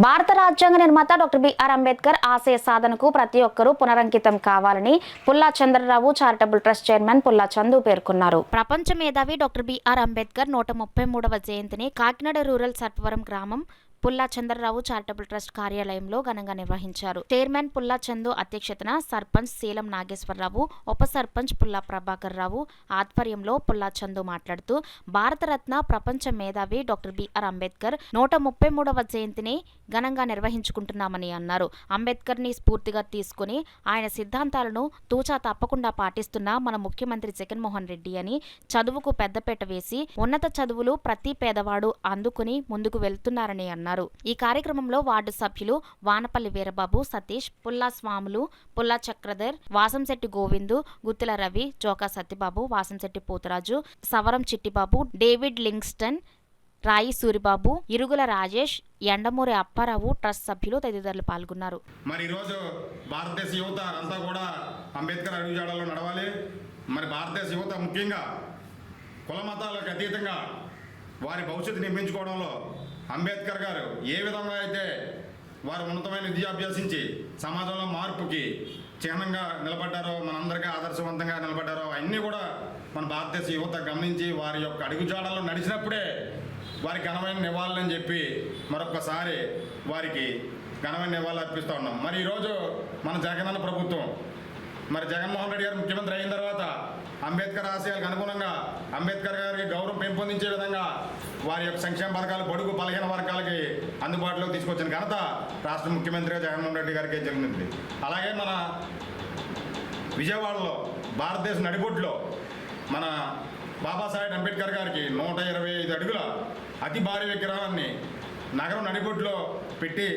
భారత రాజ్యాంగ నిర్మాత డాక్టర్ బిఆర్ అంబేద్కర్ ఆశయ సాధనకు ప్రతి ఒక్కరూ పునరంకితం కావాలని పుల్లా చంద్రరావు చారిటబుల్ ట్రస్ట్ చైర్మన్ పుల్లా చందు పేర్కొన్నారు. ప్రపంచ మేధావి డాక్టర్ బిఆర్ అంబేద్కర్ 133వ జయంతిని కాకినాడ రూరల్ సత్వరం గ్రామం పుల్లా చంద్రరావు చారిటబుల్ ట్రస్ట్ కార్యాలయంలో ఘనంగా నిర్వహించారు. చైర్మన్ పుల్లా చందు అధ్యక్షతన సర్పంచ్ శీలం నాగేశ్వరరావు, ఉప సర్పంచ్ పుల్లా ప్రభాకర్ రావు ఆధ్వర్యంలో పుల్లా చందు మాట్లాడుతూ భారతరత్న ప్రపంచ మేధావి డాక్టర్ బిఆర్ అంబేద్కర్ 133వ జయంతిని ఘనంగా నిర్వహించుకుంటున్నామని అన్నారు. అంబేద్కర్ ని స్ఫూర్తిగా తీసుకుని ఆయన సిద్ధాంతాలను తూచా తప్పకుండా పాటిస్తున్న మన ముఖ్యమంత్రి జగన్మోహన్ రెడ్డి అని చదువుకు పెద్దపీట వేసి ఉన్నత చదువులు ప్రతి పేదవాడు అందుకుని ముందుకు వెళ్తున్నారని అన్నారు. ఈ కార్యక్రమంలో వార్డు సభ్యులు వానపల్లి వీరబాబు, సతీష్, పుల్లా స్వాములు, పుల్లా చక్రధర్, వాసంశెట్టి గోవిందు, గుత్తిల రవి, జోకా సత్యబాబు, వాసంశెట్టి పోతరాజు, సవరం చిట్టిబాబు, డేవిడ్ లింగ్స్టన్, రాయి సూరిబాబు, ఇరుగుల రాజేష్, ఎండమూరి అప్పారావు ట్రస్ట్ సభ్యులు తదితరులు పాల్గొన్నారు. మరి ఈరోజు భారతదేశ యువత అంతా కూడా అంబేద్కర్ అడుగుజాడల్లో నడవాలి. మరి భారతదేశ యువత ముఖ్యంగా కుల మతాలకు అతీతంగా వారి భవిష్యత్తు నిర్మించుకోవడంలో అంబేద్కర్ గారు ఏ విధంగా అయితే వారు ఉన్నతమైన విద్య అభ్యసించి సమాజంలో మార్పుకి చిహ్నంగా నిలబడ్డారో, మనందరికీ ఆదర్శవంతంగా నిలబడ్డారో అన్నీ కూడా మన భారతదేశ యువత గమనించి వారి యొక్క అడుగుజాడల్లో నడిచినప్పుడే వారికి ఘనమైన నివాళులని చెప్పి మరొకసారి వారికి ఘనమైన నివాళులు అర్పిస్తూ ఉన్నాం. మరి ఈరోజు మన జగనన్న ప్రభుత్వం, మరి జగన్మోహన్ రెడ్డి గారు ముఖ్యమంత్రి అయిన తర్వాత అంబేద్కర్ ఆశయాలకు అనుగుణంగా అంబేద్కర్ గారికి గౌరవం పెంపొందించే విధంగా వారి యొక్క సంక్షేమ పథకాలు బడుగు బలహీన వర్గాలకి అందుబాటులోకి తీసుకొచ్చిన ఘనత రాష్ట్ర ముఖ్యమంత్రిగా జగన్మోహన్ రెడ్డి గారికి జరిగింది. అలాగే మన విజయవాడలో భారతదేశ నడిబొడ్లో మన బాబాసాహెబ్ అంబేద్కర్ గారికి 125 అడుగుల అతి భారీ విగ్రహాన్ని నగరం నడిబొడ్లో పెట్టి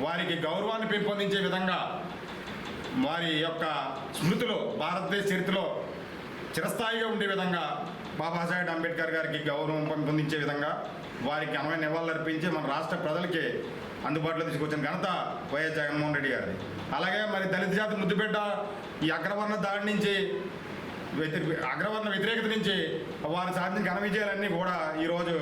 వారికి గౌరవాన్ని పెంపొందించే విధంగా వారి యొక్క స్మృతులు భారతదేశ చరిత్రలో చిరస్థాయిగా ఉండే విధంగా బాబాసాహెబ్ అంబేద్కర్ గారికి గౌరవం పెంపొందించే విధంగా వారికి ఘనమైన నివాళులు అర్పించి మన రాష్ట్ర ప్రజలకి అందుబాటులో తీసుకొచ్చిన ఘనత వైఎస్ జగన్మోహన్ రెడ్డి గారిది. అలాగే మరి దళిత జాతి ముద్దుబిడ్డ ఈ అగ్రవర్ణ దాడి నుంచి అగ్రవర్ణ వ్యతిరేకత నుంచి వారు సాధించిన ఘన విజయాలన్నీ కూడా ఈరోజు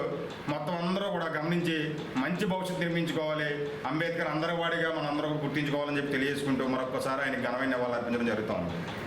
మొత్తం అందరూ కూడా గమనించి మంచి భవిష్యత్తు నిర్మించుకోవాలి, అంబేద్కర్ అందరి వాడిగా మనం అందరూ గుర్తించుకోవాలని చెప్పి తెలియజేసుకుంటూ మరొకసారి ఆయనకి ఘనమైన నివాళులు అర్పించడం జరుగుతుంది.